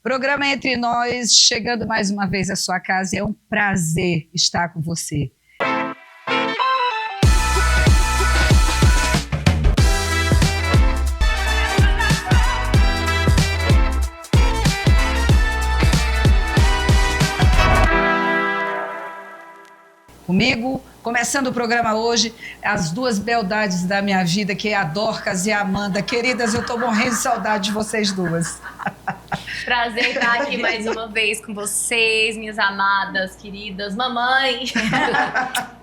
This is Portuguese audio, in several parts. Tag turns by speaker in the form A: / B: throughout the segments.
A: Programa Entre Nós, chegando mais uma vez à sua casa. É um prazer estar com você. Comigo, começando o programa hoje, as duas beldades da minha vida, que é a Dorcas e a Amanda. Queridas, eu tô morrendo de saudade de vocês duas.
B: Prazer estar aqui mais uma vez com vocês, minhas amadas, queridas. Mamãe,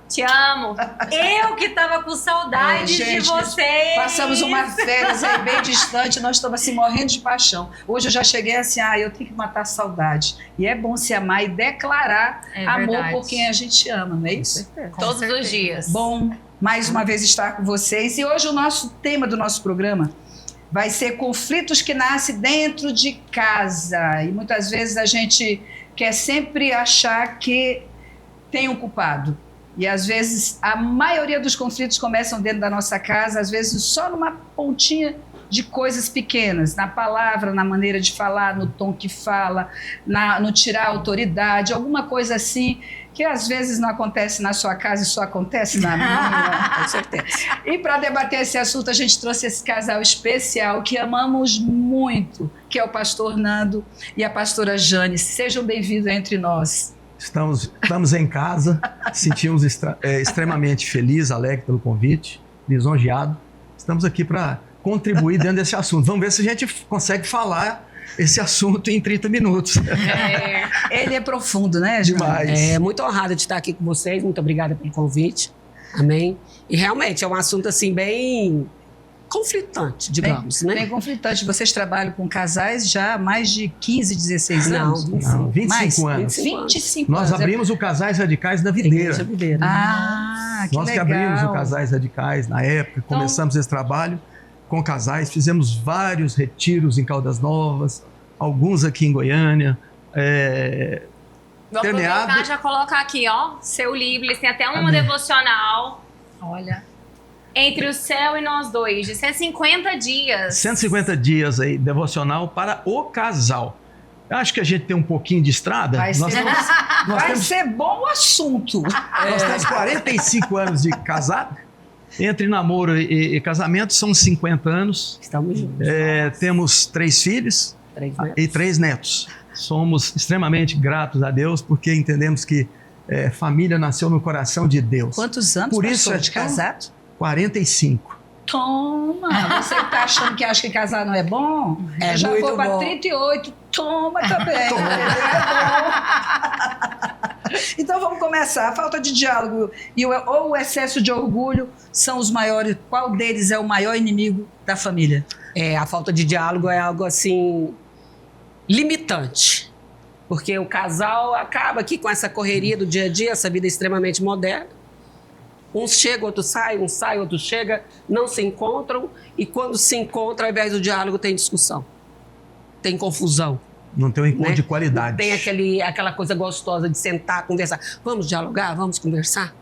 B: te amo. Eu que tava com saudade de vocês.
A: Passamos umas férias aí bem distante, nós estamos assim morrendo de paixão. Hoje eu já cheguei assim, eu tenho que matar a saudade. E é bom se amar e declarar amor por quem a gente ama, não é isso?
B: Todos os dias.
A: Bom, mais uma vez estar com vocês. E hoje o nosso tema do nosso programa vai ser conflitos que nascem dentro de casa. E muitas vezes a gente quer sempre achar que tem um culpado. E às vezes a maioria dos conflitos começam dentro da nossa casa, às vezes só numa pontinha de coisas pequenas, na palavra, na maneira de falar, no tom que fala, no tirar a autoridade, alguma coisa assim, que às vezes não acontece na sua casa e só acontece na minha, com certeza. E para debater esse assunto, a gente trouxe esse casal especial que amamos muito, que é o pastor Nando e a pastora Jane. Sejam bem-vindos entre nós.
C: Estamos em casa, sentimos extremamente feliz, alegre pelo convite, lisonjeado. Estamos aqui para contribuir dentro desse assunto. Vamos ver se a gente consegue falar esse assunto em 30 minutos.
A: Ele é profundo, né, Jane?
C: Demais.
D: Muito honrada de estar aqui com vocês, muito obrigada pelo convite. Amém. E realmente é um assunto assim bem conflitante, digamos, né?
A: Bem conflitante. Vocês trabalham com casais já há mais de 15, 16 anos?
C: Não, 25 anos.
A: 25
C: Nós
A: anos.
C: abrimos o Casais Radicais da Videira.
A: Que legal.
C: Nós que abrimos o Casais Radicais na época, começamos esse trabalho com casais, fizemos vários retiros em Caldas Novas, alguns aqui em Goiânia.
B: Vou aproveitar, já colocar aqui, ó, seu livro, eles têm até uma devocional.
A: Olha.
B: Entre o céu e nós dois, de 150 dias.
C: 150 dias aí, devocional para o casal. Eu acho que a gente tem um pouquinho de estrada.
A: Vai ser bom o assunto.
C: Nós temos 45 anos de casado. Entre namoro e casamento são 50 anos.
D: Estamos juntos.
C: Temos 3 filhos e 3 netos. Somos extremamente gratos a Deus porque entendemos que família nasceu no coração de Deus.
A: Quantos anos
C: por isso
A: de casado?
C: 45.
A: Toma! Você que tá achando que acha que casar não é bom? Eu já vou para 38. Toma também. Então vamos começar. A falta de diálogo ou o excesso de orgulho são os maiores. Qual deles é o maior inimigo da família?
D: A falta de diálogo é algo assim limitante. Porque o casal acaba aqui com essa correria do dia a dia, essa vida extremamente moderna. Uns chegam, outros saem, um sai, outro chega, não se encontram. E quando se encontram, ao invés do diálogo, tem discussão. Tem confusão.
C: Não tem um encontro de qualidade.
D: Tem aquela coisa gostosa de sentar, conversar. Vamos dialogar? Vamos conversar?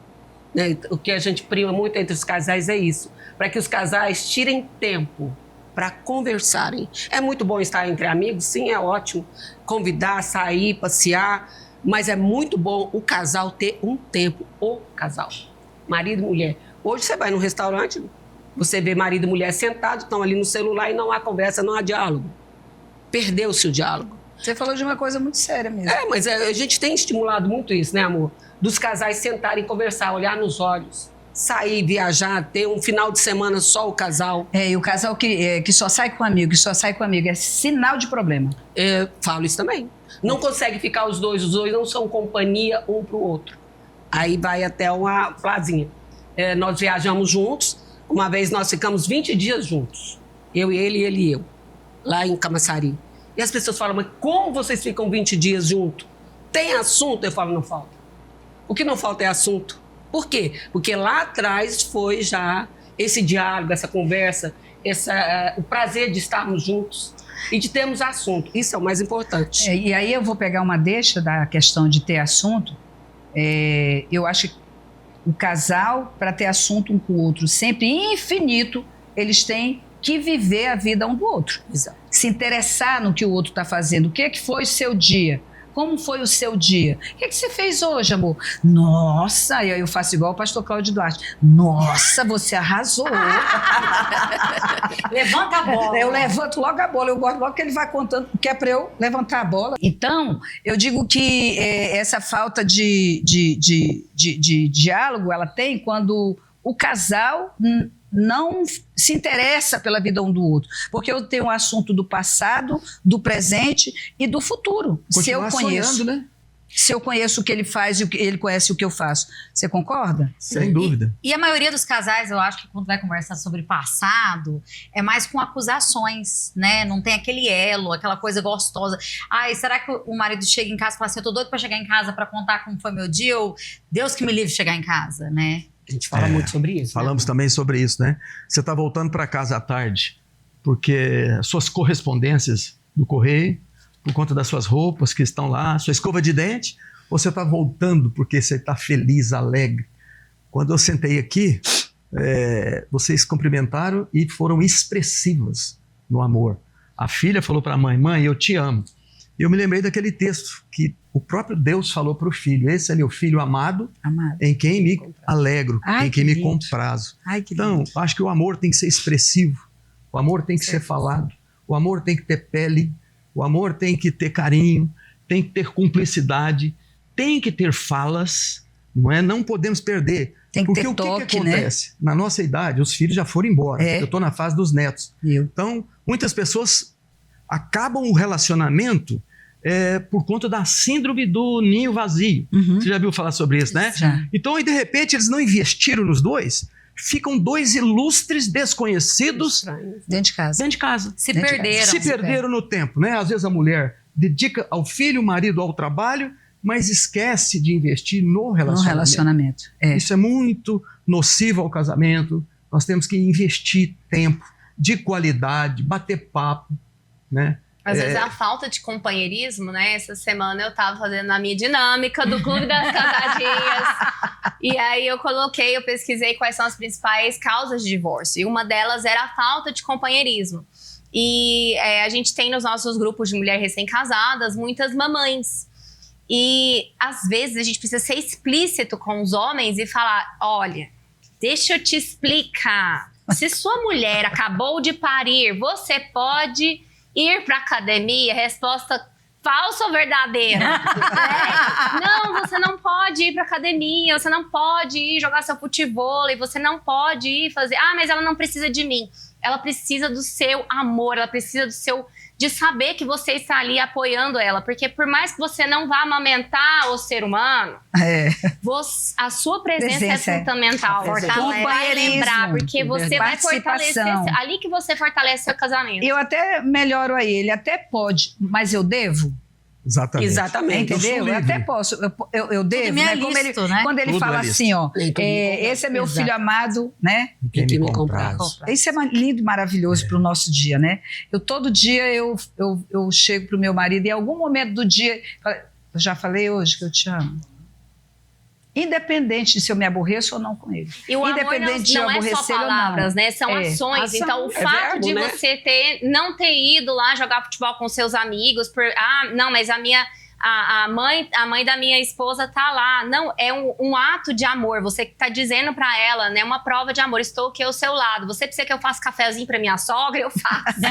D: Né? O que a gente prima muito entre os casais é isso. Para que os casais tirem tempo para conversarem. É muito bom estar entre amigos, sim, é ótimo. Convidar, sair, passear. Mas é muito bom o casal ter um tempo, o casal. Marido e mulher. Hoje você vai num restaurante, você vê marido e mulher sentados, estão ali no celular e não há conversa, não há diálogo. Perdeu-se o diálogo.
A: Você falou de uma coisa muito séria mesmo.
D: Mas a gente tem estimulado muito isso, né, amor? Dos casais sentarem e conversar, olhar nos olhos, sair, viajar, ter um final de semana só o casal.
A: E o casal que só sai com amigo, é sinal de problema.
D: Falo isso também. Não consegue ficar os dois não são companhia um pro outro. Aí vai até uma flazinha. Nós viajamos juntos, uma vez nós ficamos 20 dias juntos. Eu e ele e eu, lá em Camaçari. E as pessoas falam, mas como vocês ficam 20 dias juntos? Tem assunto? Eu falo, não falta. O que não falta é assunto. Por quê? Porque lá atrás foi já esse diálogo, essa conversa, o prazer de estarmos juntos e de termos assunto. Isso é o mais importante.
A: E aí eu vou pegar uma deixa da questão de ter assunto. Eu acho que o casal, para ter assunto um com o outro sempre infinito, eles têm que viver a vida um do outro.
D: Exato.
A: Se interessar no que o outro está fazendo. O que foi o seu dia? Como foi o seu dia? O que você fez hoje, amor? Nossa, e aí eu faço igual o pastor Cláudio Duarte. Nossa, você arrasou.
B: Levanta a bola.
A: Eu levanto logo a bola, eu gosto logo que ele vai contando, que é para eu levantar a bola. Então, eu digo que essa falta de diálogo, ela tem quando o casal não se interessa pela vida um do outro. Porque eu tenho um assunto do passado, do presente e do futuro.
C: Continuar sonhando, né?
A: Se eu conheço o que ele faz e ele conhece o que eu faço. Você concorda?
C: Sem dúvida.
B: E a maioria dos casais, eu acho que quando vai conversar sobre passado, é mais com acusações, né? Não tem aquele elo, aquela coisa gostosa. Ai, será que o marido chega em casa e fala assim, eu tô doido pra chegar em casa pra contar como foi meu dia? Ou Deus que me livre de chegar em casa, né?
D: A gente fala muito sobre isso.
C: Falamos também sobre isso, né? Você está voltando para casa à tarde, porque suas correspondências do correio, por conta das suas roupas que estão lá, sua escova de dente, ou você está voltando porque você está feliz, alegre. Quando eu sentei aqui, vocês cumprimentaram e foram expressivas no amor. A filha falou para a mãe, mãe, eu te amo. E eu me lembrei daquele texto que o próprio Deus falou para o filho, esse é meu filho amado, em quem me alegro, em quem me comprazo. Então, acho que o amor tem que ser expressivo, o amor tem que ser falado, o amor tem que ter pele, o amor tem que ter carinho, tem que ter cumplicidade, tem que ter falas, não é? Não podemos perder.
A: Tem que
C: porque
A: ter
C: o que
A: toque,
C: acontece? Né? Na nossa idade, os filhos já foram embora. Eu estou na fase dos netos. Então, muitas pessoas acabam o relacionamento por conta da síndrome do ninho vazio. Você já viu falar sobre isso, né?
A: Já.
C: Então, e de repente, eles não investiram nos dois, ficam dois ilustres desconhecidos
A: Dentro de casa.
C: dentro de casa.
B: Se perderam.
C: No tempo, né? Às vezes a mulher dedica ao filho, o marido ao trabalho, mas esquece de investir no relacionamento. Isso é muito nocivo ao casamento. Nós temos que investir tempo de qualidade, bater papo, né?
B: Às vezes a falta de companheirismo, né? Essa semana eu tava fazendo a minha dinâmica do Clube das Casadinhas. E aí eu pesquisei quais são as principais causas de divórcio. E uma delas era a falta de companheirismo. E a gente tem nos nossos grupos de mulheres recém-casadas muitas mamães. E às vezes a gente precisa ser explícito com os homens e falar, olha, deixa eu te explicar. Se sua mulher acabou de parir, você pode ir para academia? Resposta falsa ou verdadeira? Não, você não pode ir para academia, você não pode ir jogar seu futevôlei, você não pode ir fazer... Ah, mas ela não precisa de mim. Ela precisa do seu amor, ela precisa de saber que você está ali apoiando ela. Porque por mais que você não vá amamentar o ser humano, a sua presença é fundamental. Vai lembrar, porque você vai fortalecer... Ali que você fortalece seu casamento.
A: Eu até melhoro aí, ele até pode, mas eu devo?
D: Exatamente.
A: Entendeu? Eu até posso, eu devo, né? Quando ele fala assim, ó, esse é meu filho amado, né?
C: Quem me compraz.
A: Isso é lindo e maravilhoso para o nosso dia, né? Todo dia eu chego pro meu marido e em algum momento do dia, eu já falei hoje que eu te amo. Independente de se eu me aborreço ou não com ele.
B: E o amor não é só palavras, né? São ações. Então, o fato de você não ter ido lá jogar futebol com seus amigos, não, mas a mãe da minha esposa tá lá. Não, é um ato de amor. Você tá dizendo pra ela, né? Uma prova de amor. Estou aqui ao seu lado. Você precisa que eu faça cafezinho pra minha sogra? Eu faço.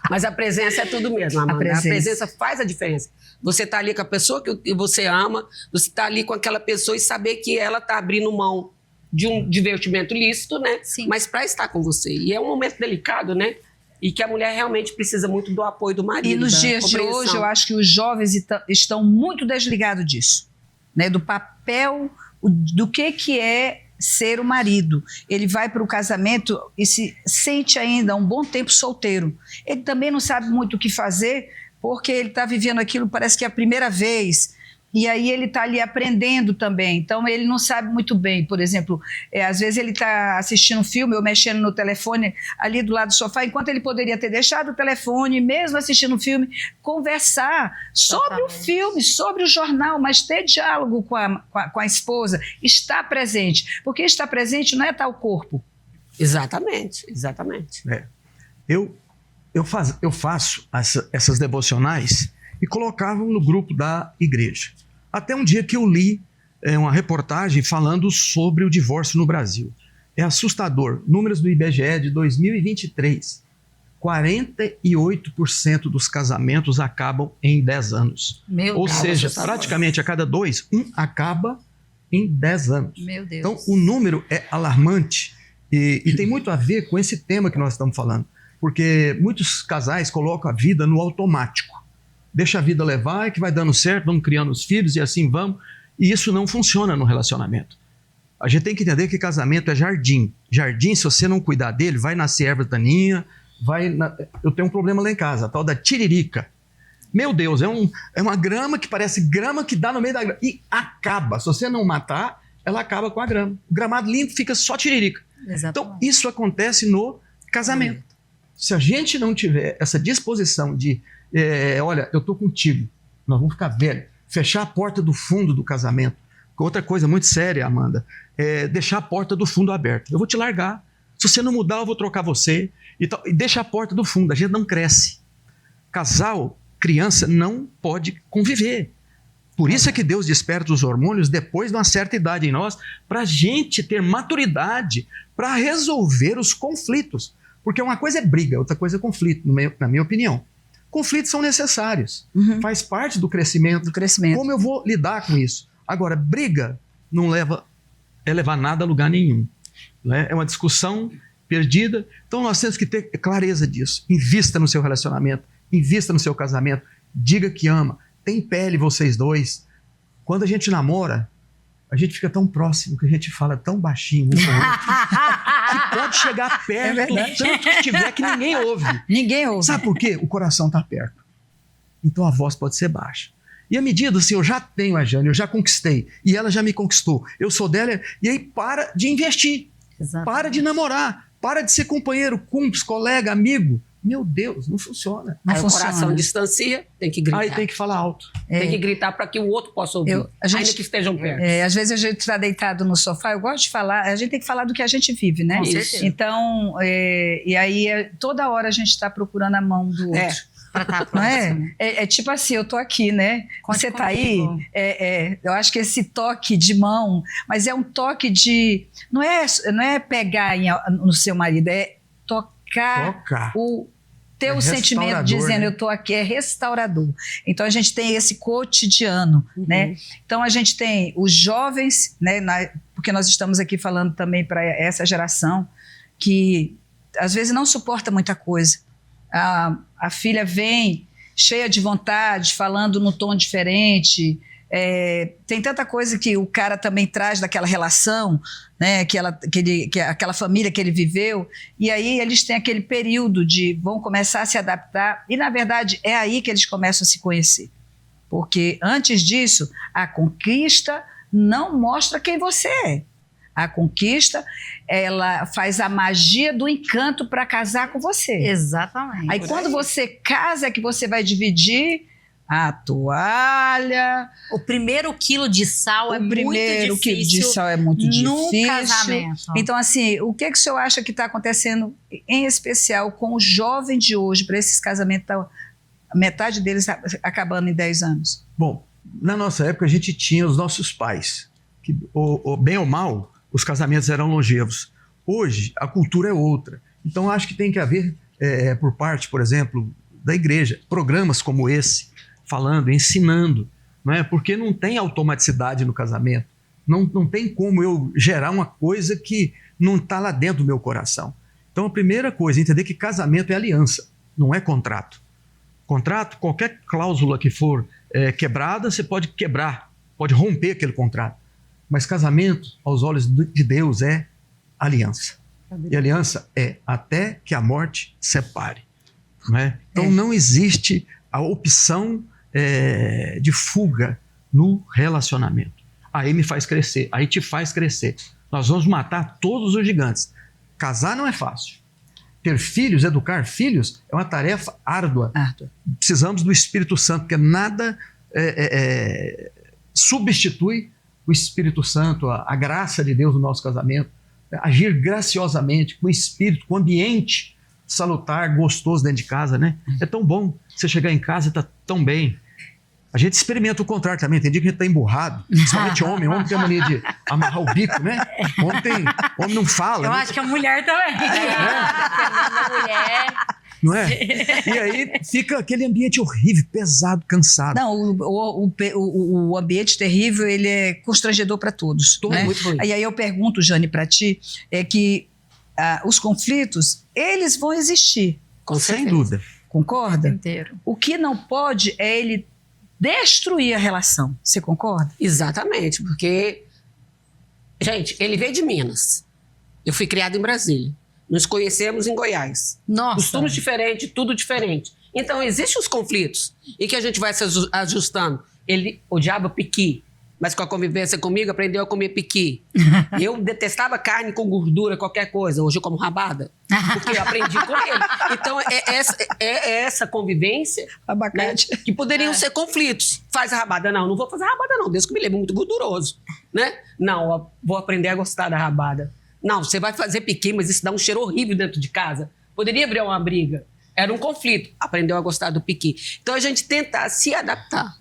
D: Mas a presença é tudo mesmo, Amanda. A presença faz a diferença. Você tá ali com a pessoa que você ama, você tá ali com aquela pessoa e saber que ela tá abrindo mão de um divertimento lícito, né?
B: Sim.
D: Mas para estar com você. E é um momento delicado, né? E que a mulher realmente precisa muito do apoio do marido.
A: E nos dias de hoje, eu acho que os jovens estão muito desligados disso, né? Do papel, do que é ser o marido. Ele vai para o casamento e se sente ainda um bom tempo solteiro. Ele também não sabe muito o que fazer, porque ele está vivendo aquilo, parece que é a primeira vez. E aí ele está ali aprendendo também. Então ele não sabe muito bem. Por exemplo, às vezes ele está assistindo um filme ou mexendo no telefone ali do lado do sofá, enquanto ele poderia ter deixado o telefone, mesmo assistindo o filme, conversar sobre o filme, sobre o jornal, mas ter diálogo com a esposa, estar presente. Porque estar presente não é estar o corpo.
D: Exatamente.
C: Eu faço essas devocionais e colocava no grupo da igreja. Até um dia que eu li uma reportagem falando sobre o divórcio no Brasil. É assustador. Números do IBGE de 2023. 48% dos casamentos acabam em 10 anos. Ou seja, praticamente a cada 2, um acaba em 10 anos.
A: Meu Deus.
C: Então, o número é alarmante e tem muito a ver com esse tema que nós estamos falando. Porque muitos casais colocam a vida no automático. Deixa a vida levar, que vai dando certo, vamos criando os filhos e assim vamos. E isso não funciona no relacionamento. A gente tem que entender que casamento é jardim. Jardim, se você não cuidar dele, vai nascer erva daninha, eu tenho um problema lá em casa, a tal da tiririca. Meu Deus, é uma grama que parece grama que dá no meio da grama. E acaba. Se você não matar, ela acaba com a grama. O gramado limpo fica só tiririca.
A: Exatamente.
C: Então, isso acontece no casamento. Se a gente não tiver essa disposição de, olha, eu estou contigo, nós vamos ficar velhos, fechar a porta do fundo do casamento. Outra coisa muito séria, Amanda, é deixar a porta do fundo aberta. Eu vou te largar. Se você não mudar, eu vou trocar você. E deixa a porta do fundo. A gente não cresce. Casal, criança, não pode conviver. Por isso é que Deus desperta os hormônios depois de uma certa idade em nós, para a gente ter maturidade para resolver os conflitos. Porque uma coisa é briga, outra coisa é conflito, na minha opinião. Conflitos são necessários. Faz parte do crescimento. Como eu vou lidar com isso? Agora, briga não levar nada a lugar nenhum. Né? É uma discussão perdida. Então nós temos que ter clareza disso. Invista no seu relacionamento, invista no seu casamento, diga que ama, tem pele vocês dois. Quando a gente namora, a gente fica tão próximo que a gente fala tão baixinho um com o outro, que pode chegar perto, tanto que tiver que ninguém ouve.
A: Ninguém ouve.
C: Sabe por quê? O coração está perto. Então a voz pode ser baixa. E à medida assim, eu já tenho a Jane, eu já conquistei, e ela já me conquistou, eu sou dela, e aí para de investir. Exatamente. Para de namorar, para de ser companheiro, cúmplice, colega, amigo. Meu Deus, não funciona.
D: Aí o coração distancia, tem que gritar.
C: Aí tem que falar alto.
D: Tem que gritar para que o outro possa ouvir, ainda que estejam perto.
A: Às vezes a gente está deitado no sofá, eu gosto de falar, a gente tem que falar do que a gente vive, né?
D: Com certeza.
A: Então, e aí toda hora a gente está procurando a mão do outro. Não é? É tipo assim, eu tô aqui, né? Você tá aí, eu acho que esse toque de mão, mas é um toque de, não é pegar no seu marido, é tocar. O teu sentimento dizendo, né? Eu tô aqui, é restaurador. Então a gente tem esse cotidiano, né? Então a gente tem os jovens, né? Porque nós estamos aqui falando também para essa geração que às vezes não suporta muita coisa. A filha vem cheia de vontade, falando num tom diferente. Tem tanta coisa que o cara também traz daquela relação, né, aquela família que ele viveu. E aí eles têm aquele período vão começar a se adaptar. E, na verdade, é aí que eles começam a se conhecer. Porque, antes disso, a conquista não mostra quem você é. A conquista, ela faz a magia do encanto para casar com você.
B: Exatamente.
A: Aí quando você casa é que você vai dividir a toalha.
B: O primeiro quilo de sal é muito difícil. O primeiro quilo de sal é muito difícil. No casamento.
A: Então, assim, o que o senhor acha que está acontecendo, em especial com o jovem de hoje, para esses casamentos, metade deles acabando em 10 anos?
C: Bom, na nossa época a gente tinha os nossos pais, que, bem ou mal, os casamentos eram longevos. Hoje, a cultura é outra. Então, acho que tem que haver, por parte, por exemplo, da igreja, programas como esse, falando, ensinando, não é? Porque não tem automaticidade no casamento. Não tem como eu gerar uma coisa que não está lá dentro do meu coração. Então, a primeira coisa, entender que casamento é aliança, não é contrato. Contrato, qualquer cláusula que for quebrada, você pode quebrar, pode romper aquele contrato. Mas casamento, aos olhos de Deus, é aliança. E aliança é até que a morte separe. Não é? Então não existe a opção de fuga no relacionamento. Aí me faz crescer, aí te faz crescer. Nós vamos matar todos os gigantes. Casar não é fácil. Ter filhos, educar filhos, é uma tarefa árdua. Precisamos do Espírito Santo, porque nada substitui o Espírito Santo, a graça de Deus no nosso casamento. agir graciosamente, com espírito, com ambiente salutar, gostoso dentro de casa, né? É tão bom você chegar em casa e tá tão bem. A gente experimenta o contrário também. Tem dia que a gente tá emburrado, principalmente homem. Homem tem a mania de amarrar o bico, né? Homem não fala.
B: Eu
C: né?
B: acho que a mulher também. A mulher...
C: Não é? E aí fica aquele ambiente horrível, pesado, cansado.
A: Não, o ambiente terrível, ele é constrangedor para todos.
D: Tudo
A: né?
D: muito ruim.
A: E aí eu pergunto, Jane, para ti, é que os conflitos, eles vão existir.
C: Sem dúvida.
A: Concorda?
B: Inteiro.
A: O que não pode é ele destruir a relação. Você concorda?
D: Exatamente, porque, gente, ele veio de Minas. Eu fui criado em Brasília. Nos conhecemos em Goiás.
B: Nossa.
D: Costumes diferentes, tudo diferente. Então, existem os conflitos e que a gente vai se ajustando. Ele odiava piqui, mas com a convivência comigo aprendeu a comer piqui. Eu detestava carne com gordura, qualquer coisa. Hoje eu como rabada, porque eu aprendi com ele. Então, é essa convivência,
A: Abacate.
D: né, que poderiam ser conflitos. Faz a rabada. Não vou fazer a rabada não, Deus que me lembra, muito gorduroso. Né? Não, ó, vou aprender a gostar da rabada. Não, você vai fazer piqui, mas isso dá um cheiro horrível dentro de casa. Poderia virar uma briga. Era um conflito. Aprendeu a gostar do piqui. Então, a gente tenta se adaptar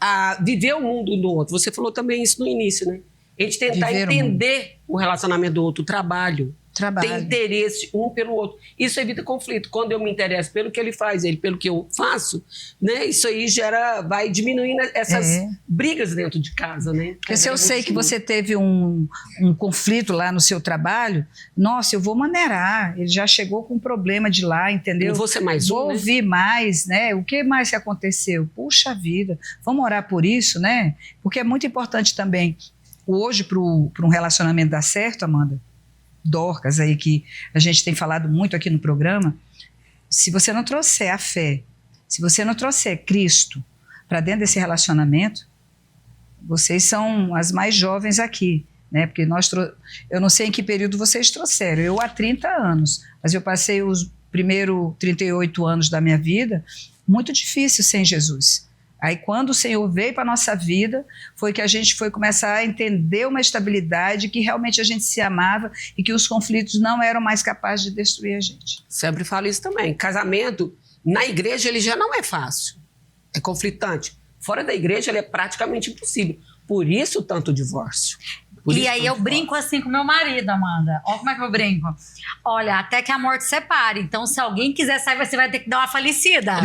D: a viver o mundo do outro. Você falou também isso no início, né? A gente tentar
A: Viver
D: entender o relacionamento do outro, o trabalho.
A: Trabalho.
D: Ter interesse um pelo outro. Isso evita conflito. Quando eu me interesso pelo que ele faz, ele pelo que eu faço, né? Isso aí vai diminuindo essas brigas dentro de casa, né?
A: Porque se eu sei que você teve um conflito lá no seu trabalho, nossa, eu vou maneirar. Ele já chegou com um problema de lá, entendeu?
D: Não vou ser mais
A: vou
D: um, né?
A: ouvir mais, né? O que mais que aconteceu? Puxa vida, vamos orar por isso, né? Porque é muito importante também, hoje, para um relacionamento dar certo, Amanda, Dorcas aí, que a gente tem falado muito aqui no programa, se você não trouxer a fé, se você não trouxer Cristo para dentro desse relacionamento, vocês são as mais jovens aqui, né? Porque eu não sei em que período vocês trouxeram, eu há 30 anos, mas eu passei os primeiros 38 anos da minha vida muito difícil sem Jesus. Aí quando o Senhor veio para a nossa vida, foi que a gente foi começar a entender uma estabilidade, que realmente a gente se amava e que os conflitos não eram mais capazes de destruir a gente.
D: Sempre falo isso também. Casamento, na igreja, ele já não é fácil. É conflitante. Fora da igreja, ele é praticamente impossível. Por isso, tanto divórcio.
B: E aí eu brinco assim com meu marido, Amanda. Olha como é que eu brinco. Olha, até que a morte separe. Então, se alguém quiser sair, você vai ter que dar uma falecida.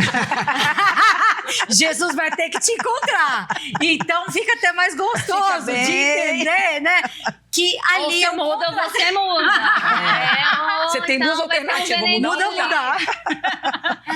B: Jesus vai ter que te encontrar. Então, fica até mais gostoso de entender, né? Que ali
E: eu mudo, você muda.
D: Você tem duas alternativas, mudar ou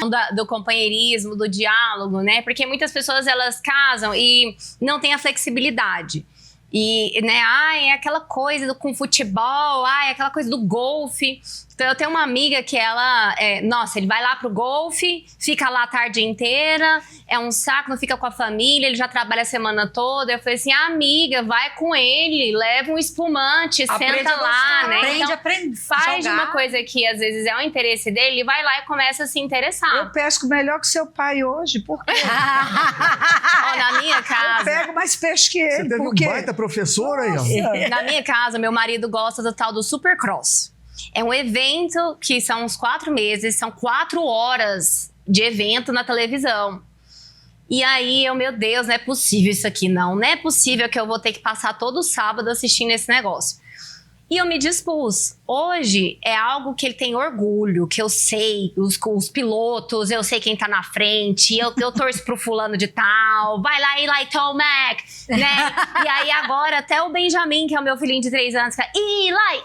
D: mudar.
E: Do companheirismo, do diálogo, né? Porque muitas pessoas, elas casam e não têm a flexibilidade. E, né, é aquela coisa com futebol, é aquela coisa do golfe. Então, eu tenho uma amiga que ela, nossa, ele vai lá pro golfe, fica lá a tarde inteira, é um saco, não fica com a família, ele já trabalha a semana toda. Eu falei assim, amiga, vai com ele, leva um espumante, senta lá, né?
B: Aprende,
E: faz
B: jogar.
E: uma coisa que às vezes é o interesse dele, vai lá e começa a se interessar.
A: Eu pesco melhor que seu pai hoje, por quê?
E: Ó, na minha
A: Eu
E: casa...
A: pego mais peixe que
C: Você
A: ele,
C: teve
A: por
C: um
A: quê?
C: baita professor aí, ó.
E: Na minha casa, meu marido gosta do tal do Supercross. É um evento que são uns 4 meses, são 4 horas de evento na televisão. E aí, meu Deus, não é possível isso aqui, não. Não é possível que eu vou ter que passar todo sábado assistindo esse negócio. E eu me dispus. Hoje é algo que ele tem orgulho, que eu sei, os pilotos, eu sei quem tá na frente, eu torço pro fulano de tal, vai lá, Eli Tomac, né? E aí agora até o Benjamin, que é o meu filhinho de 3 anos, fica, Eli!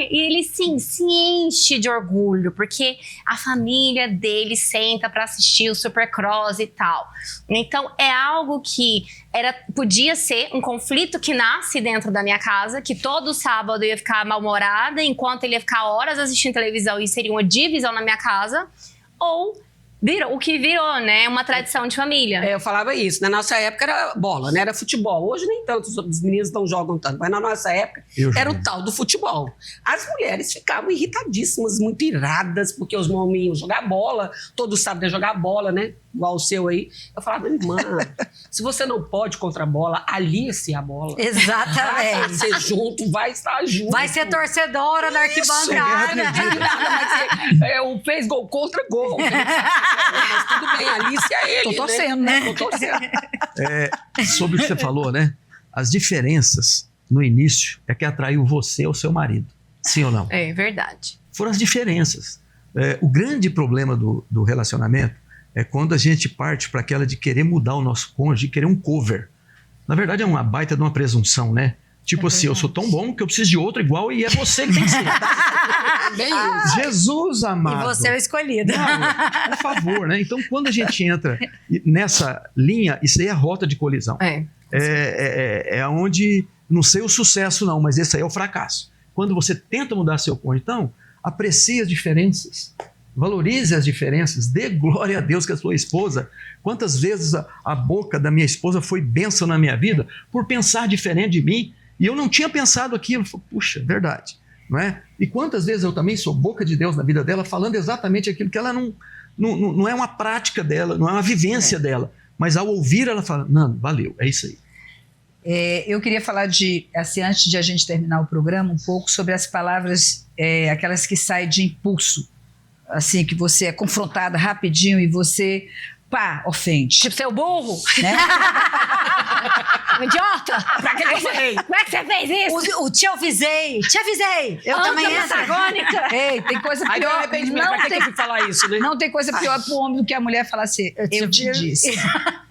E: E ele sim, se enche de orgulho, porque a família dele senta pra assistir o Supercross e tal. Então é algo que podia ser um conflito que nasce dentro da minha casa, que todo sábado eu ia ficar mal-humorada, enquanto ele ia ficar horas assistindo televisão e seria uma divisão na minha casa, ou o que virou, né? Uma tradição de família.
D: Eu falava isso. Na nossa época era bola, né? Era futebol. Hoje nem tanto, os meninos não jogam tanto. Mas na nossa época era o tal do futebol. As mulheres ficavam irritadíssimas, muito iradas, porque os homens iam jogar bola, todo sábado ia jogar bola, né? igual o seu aí. Eu falava, irmã, se você não pode contra a bola, alie-se a bola. Vai
F: Exatamente.
D: ser junto, vai estar junto.
F: Vai ser torcedora na arquibancada.
D: O fez gol contra gol. Mas tudo bem, Alice é ele.
A: Tô torcendo, né?
D: Tô torcendo.
C: Sobre o que você falou, né? As diferenças no início é que atraiu você ou seu marido. Sim ou não?
E: É verdade.
C: Foram as diferenças. O grande problema do relacionamento é quando a gente parte para aquela de querer mudar o nosso cônjuge, querer um cover. Na verdade, é uma baita de uma presunção, né? Tipo assim, eu sou tão bom que eu preciso de outro igual e é você que tem que ser.
D: Bem isso.
C: Jesus amado.
F: E você é o escolhido.
C: Não, por favor, né? Então, quando a gente entra nessa linha, isso aí é a rota de colisão. É onde, não sei o sucesso não, mas esse aí é o fracasso. Quando você tenta mudar seu cônjuge, então, aprecie as diferenças, valorize as diferenças, dê glória a Deus que a sua esposa, quantas vezes a boca da minha esposa foi bênção na minha vida por pensar diferente de mim, e eu não tinha pensado aquilo. Puxa, verdade, não é? E quantas vezes eu também sou boca de Deus na vida dela, falando exatamente aquilo que ela não é uma prática dela, não é uma vivência dela, mas ao ouvir ela fala, não, valeu, é isso aí.
A: Eu queria falar assim, antes de a gente terminar o programa, um pouco sobre as palavras, aquelas que saem de impulso, assim, que você é confrontada rapidinho e você, pá, ofende.
F: Tipo, seu burro.
A: Né?
F: Idiota.
D: Pra que eu falei?
F: Como é que você fez isso? Te avisei. Eu também
E: antagônica.
A: Ei, tem coisa
D: Aí deu
A: pior.
D: arrependimento. Pra que eu fui falar isso, né?
A: Não tem coisa pior pro homem do que a mulher falar assim, eu te disse.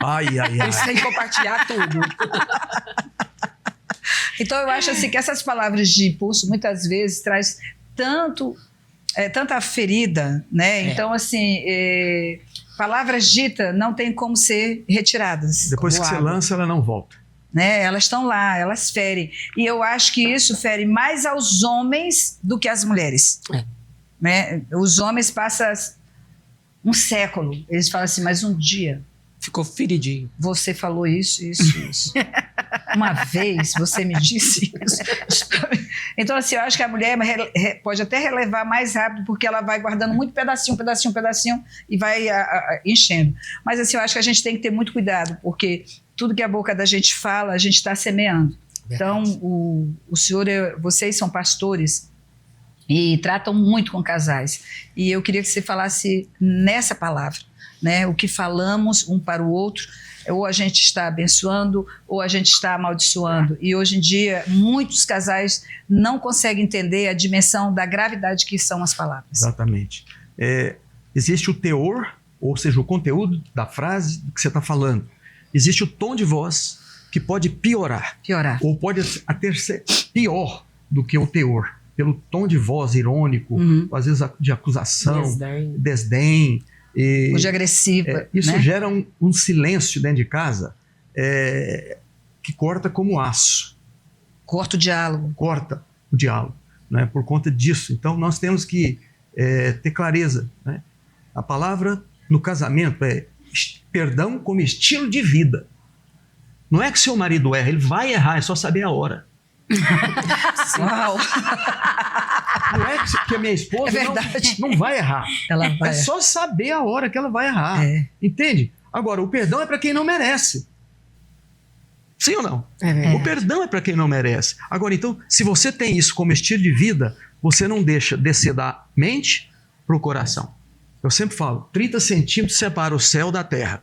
C: Ai.
D: Eles têm que compartilhar tudo.
A: Então eu acho assim que essas palavras de impulso muitas vezes traz tanta ferida, né? Então assim, palavras ditas não tem como ser retiradas.
C: Depois que você lança, ela não volta.
A: Né? Elas estão lá, elas ferem. E eu acho que isso fere mais aos homens do que às mulheres. Né? Os homens passam um século, eles falam assim, mas um dia
D: Ficou feridinho.
A: você falou isso. Uma vez você me disse isso. Então, assim, eu acho que a mulher pode até relevar mais rápido, porque ela vai guardando muito pedacinho, e vai enchendo. Mas, assim, eu acho que a gente tem que ter muito cuidado, porque tudo que a boca da gente fala, a gente está semeando. Então, o senhor, vocês são pastores e tratam muito com casais. E eu queria que você falasse nessa palavra, né? O que falamos um para o outro, ou a gente está abençoando, ou a gente está amaldiçoando. E hoje em dia, muitos casais não conseguem entender a dimensão da gravidade que são as palavras.
C: Exatamente. Existe o teor, ou seja, o conteúdo da frase que você está falando. Existe o tom de voz, que pode piorar. Ou pode até ser pior do que o teor. Pelo tom de voz irônico, às vezes de acusação, desdém.
A: Ou de agressiva.
C: Isso
A: né?
C: gera um silêncio dentro de casa que corta como aço.
A: Corta o diálogo.
C: Corta o diálogo, né? Por conta disso. Então, nós temos que ter clareza. Né? A palavra no casamento é perdão como estilo de vida. Não é que seu marido erra, ele vai errar, é só saber a hora.
A: Uau.
C: Não é que a minha esposa não vai errar.
A: Ela vai.
C: É só saber a hora que ela vai errar. Entende? Agora, o perdão é para quem não merece. Sim ou não? O perdão é para quem não merece. Agora, então, se você tem isso como estilo de vida, você não deixa descer da mente para o coração. Eu sempre falo, 30 centímetros separa o céu da terra.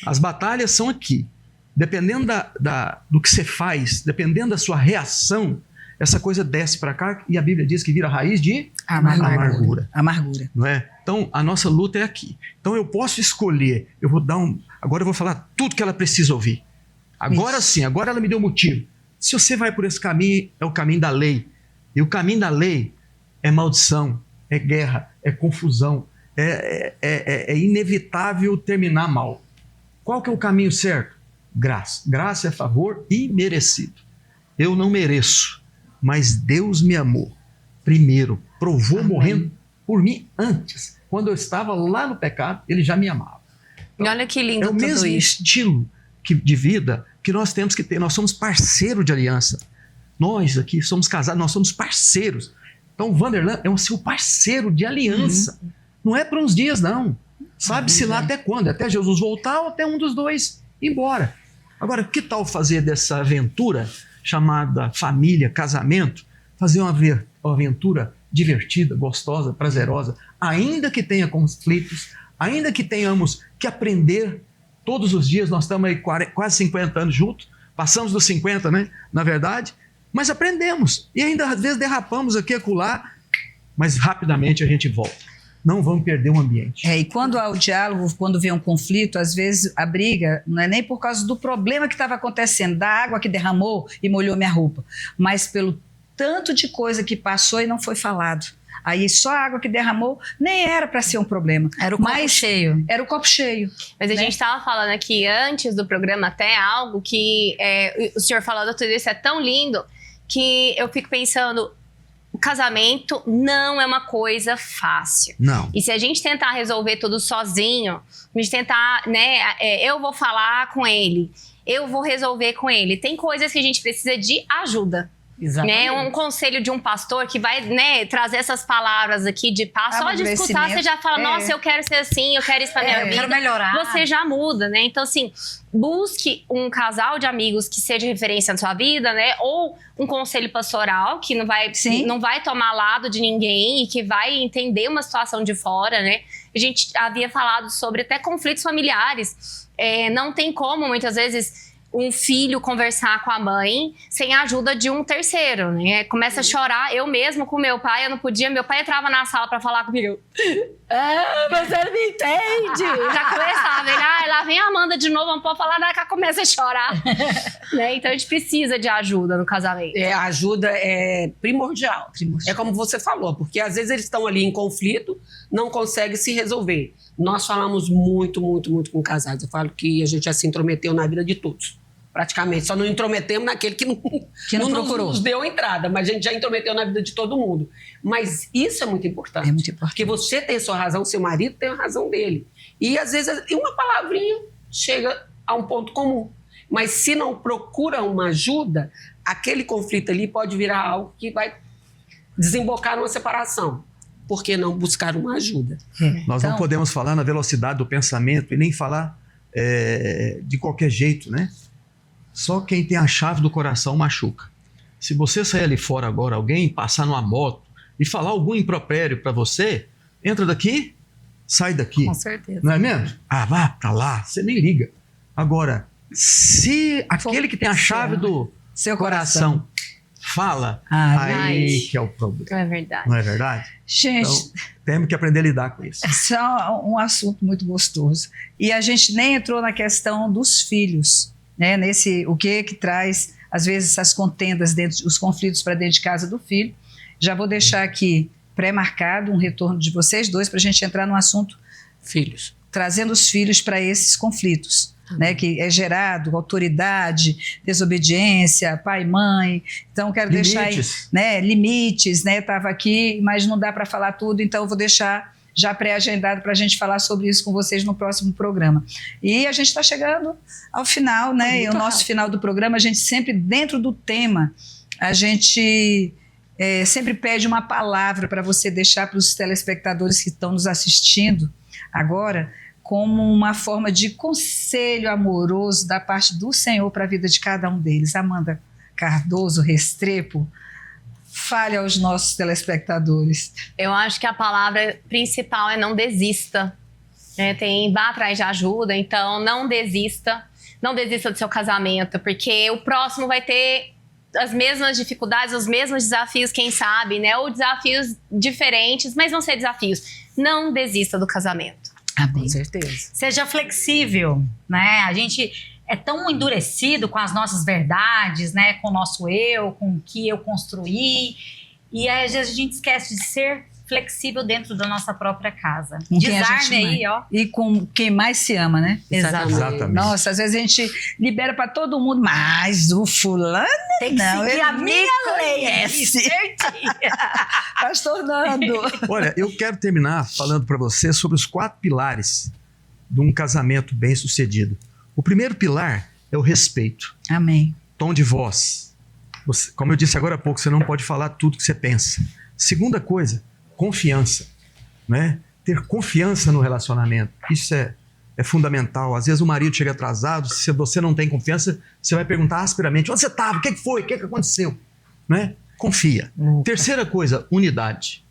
C: As batalhas são aqui. Dependendo do que você faz, dependendo da sua reação, essa coisa desce para cá e a Bíblia diz que vira raiz de amargura. Não é? Então, a nossa luta é aqui. Então, eu posso escolher, agora eu vou falar tudo que ela precisa ouvir. Agora sim, agora ela me deu motivo. Se você vai por esse caminho, é o caminho da lei. E o caminho da lei é maldição, é guerra, é confusão, é inevitável terminar mal. Qual que é o caminho certo? Graça. Graça é favor imerecido. Eu não mereço, mas Deus me amou primeiro, provou morrendo por mim antes. Quando eu estava lá no pecado, Ele já me amava. Então,
E: e olha que lindo
C: tudo isso. É o mesmo estilo de vida que nós temos que ter. Nós somos parceiro de aliança. Nós aqui somos casados, nós somos parceiros. Então o Vanderlan é o seu parceiro de aliança. Não é para uns dias, não. Sabe-se lá até quando? Até Jesus voltar ou até um dos dois ir embora. Agora, que tal fazer dessa aventura chamada família, casamento, fazer uma aventura divertida, gostosa, prazerosa, ainda que tenha conflitos, ainda que tenhamos que aprender todos os dias. Nós estamos aí quase 50 anos juntos, passamos dos 50, né? Na verdade, mas aprendemos. E ainda às vezes derrapamos aqui e acolá, mas rapidamente a gente volta. Não vamos perder o ambiente.
A: E quando há o diálogo, quando vem um conflito, às vezes a briga não é nem por causa do problema que estava acontecendo, da água que derramou e molhou minha roupa, mas pelo tanto de coisa que passou e não foi falado. Aí só a água que derramou nem era para ser um problema.
F: Era o copo cheio.
A: Era o copo cheio.
E: Mas a
A: né?
E: gente estava falando aqui antes do programa até algo que o senhor falando tudo isso é tão lindo que eu fico pensando, o casamento não é uma coisa fácil.
C: Não.
E: E se a gente tentar resolver tudo sozinho, a gente tentar, né, eu vou falar com ele, eu vou resolver com ele. Tem coisas que a gente precisa de ajuda.
F: Exatamente.
E: Né, um conselho de um pastor que vai, né, trazer essas palavras aqui de paz. Só de escutar, você já fala, nossa, eu quero ser assim, eu quero isso pra minha vida.
F: Eu quero melhorar.
E: Você já muda, né? Então, assim, busque um casal de amigos que seja referência na sua vida, né? Ou um conselho pastoral que não vai tomar lado de ninguém e que vai entender uma situação de fora, né? A gente havia falado sobre até conflitos familiares. Não tem como, muitas vezes, um filho conversar com a mãe sem a ajuda de um terceiro, né? Começa a chorar. Eu mesmo com meu pai, eu não podia. Meu pai entrava na sala pra falar comigo. Você não me entende. Já começava. Ele, lá vem a Amanda de novo, não pode falar nada, que ela começa a chorar. Né? Então a gente precisa de ajuda no casamento.
D: A ajuda é primordial. É como você falou, porque às vezes eles estão ali em conflito, não conseguem se resolver. Nós falamos muito com casados. Eu falo que a gente já se intrometeu na vida de todos. Praticamente, só não intrometemos naquele que não nos deu entrada, mas a gente já intrometeu na vida de todo mundo. Mas isso é muito importante.
A: É muito importante.
D: Porque você tem a sua razão, seu marido tem a razão dele. E às vezes uma palavrinha chega a um ponto comum. Mas se não procura uma ajuda, aquele conflito ali pode virar algo que vai desembocar numa separação. Por que não buscar uma ajuda?
C: Nós não podemos falar na velocidade do pensamento e nem falar de qualquer jeito, né? Só quem tem a chave do coração machuca. Se você sair ali fora agora, alguém passar numa moto e falar algum impropério para você, entra daqui, sai daqui.
F: Com certeza.
C: Não é mesmo? Vá pra lá, você nem liga. Agora, se aquele que tem a chave do
A: seu
C: coração fala, aí que é o problema.
E: É verdade.
C: Não é verdade?
A: Gente,
C: então, temos que aprender a lidar com isso.
A: Isso é um assunto muito gostoso. E a gente nem entrou na questão dos filhos. Né, o que traz, às vezes, essas contendas, os conflitos para dentro de casa do filho. Já vou deixar aqui pré-marcado um retorno de vocês dois para a gente entrar no assunto
D: filhos.
A: Trazendo os filhos para esses conflitos, né, que é gerado autoridade, desobediência, pai e mãe. Então, quero deixar aí, né, limites, né? Estava aqui, mas não dá para falar tudo, então eu vou deixar já pré-agendado para a gente falar sobre isso com vocês no próximo programa. E a gente está chegando ao final, né? E o nosso final do programa, a gente sempre, dentro do tema, a gente sempre pede uma palavra para você deixar para os telespectadores que estão nos assistindo agora, como uma forma de conselho amoroso da parte do Senhor para a vida de cada um deles. Amanda Cardoso Restrepo, fale aos nossos telespectadores.
E: Eu acho que a palavra principal é não desista. Vá atrás de ajuda, então não desista. Não desista do seu casamento, porque o próximo vai ter as mesmas dificuldades, os mesmos desafios, quem sabe, né? Ou desafios diferentes, mas vão ser desafios. Não desista do casamento.
F: Amém.
D: Com certeza.
F: Seja flexível, né? A gente é tão endurecido com as nossas verdades, né? Com o nosso eu, com o que eu construí. E aí, às vezes a gente esquece de ser flexível dentro da nossa própria casa.
A: Com quem a gente
F: Desarme aí, ó.
A: E com quem mais se ama, né?
C: Exatamente.
A: Nossa, às vezes a gente libera para todo mundo, mas o fulano
F: tem que
A: não,
F: seguir a minha lei.
A: conhece.
F: Certinho.
A: Pastor Nando.
C: Olha, eu quero terminar falando para você sobre os 4 pilares de um casamento bem-sucedido. O primeiro pilar é o respeito.
A: Amém.
C: Tom de voz. Como eu disse agora há pouco, você não pode falar tudo que você pensa. Segunda coisa, confiança, né? ter confiança no relacionamento. Isso é fundamental. Às vezes o marido chega atrasado, se você não tem confiança, você vai perguntar asperamente, onde você estava? O que foi? O que aconteceu? Né? Confia. Terceira coisa, unidade.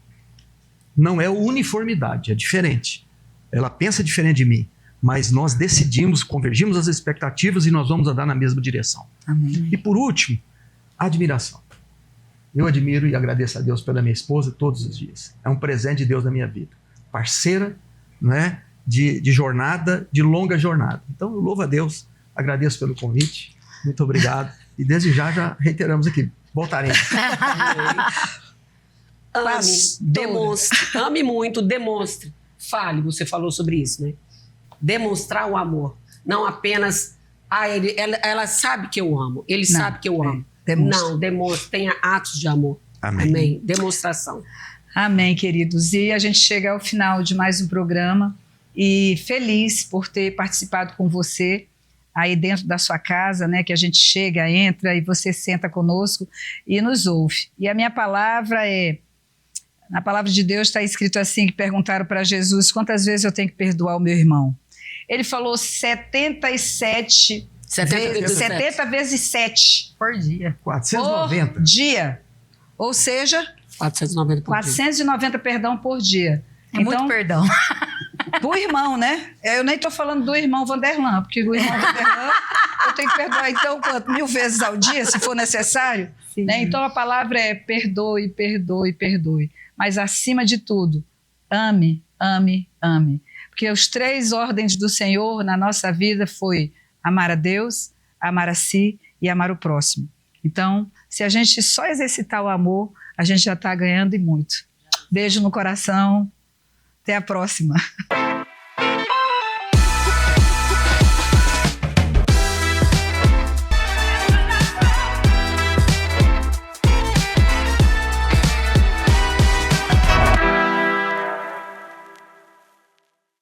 C: Não é uniformidade, é diferente. Ela pensa diferente de mim, mas nós decidimos, convergimos as expectativas e nós vamos andar na mesma direção.
A: Amém.
C: E por último, admiração. Eu admiro e agradeço a Deus pela minha esposa todos os dias. É um presente de Deus na minha vida. Parceira, né, de jornada, de longa jornada. Então, eu louvo a Deus, agradeço pelo convite. Muito obrigado. E desde já reiteramos aqui. Voltaremos.
D: Ame, demonstre. Ame muito, demonstre. Fale, você falou sobre isso, né? Demonstrar o amor. Não apenas... ela sabe que eu amo. Ele sabe que eu amo.
A: Demonstra.
D: Não, demonstre. Tenha atos de amor.
C: Amém.
D: Amém. Demonstração.
A: Amém, queridos. E a gente chega ao final de mais um programa e feliz por ter participado com você aí dentro da sua casa, né? Que a gente chega, entra e você senta conosco e nos ouve. E a minha palavra na palavra de Deus está escrito assim, que perguntaram para Jesus, quantas vezes eu tenho que perdoar o meu irmão? Ele falou 77 70 vezes 7
F: Por dia.
C: 490.
A: por dia. Ou seja,
D: 490 por dia.
A: 490 perdão por dia.
F: É muito perdão.
A: Do irmão, né? Eu nem estou falando do irmão Vanderlan, porque o irmão Vanderlan eu tenho que perdoar, então, quanto? 1000 vezes ao dia, se for necessário? Né? Então, a palavra é perdoe, perdoe, perdoe. Mas, acima de tudo, ame, ame, ame. Porque os 3 ordens do Senhor na nossa vida foi amar a Deus, amar a si e amar o próximo. Então, se a gente só exercitar o amor, a gente já está ganhando e muito. Beijo no coração. Até a próxima.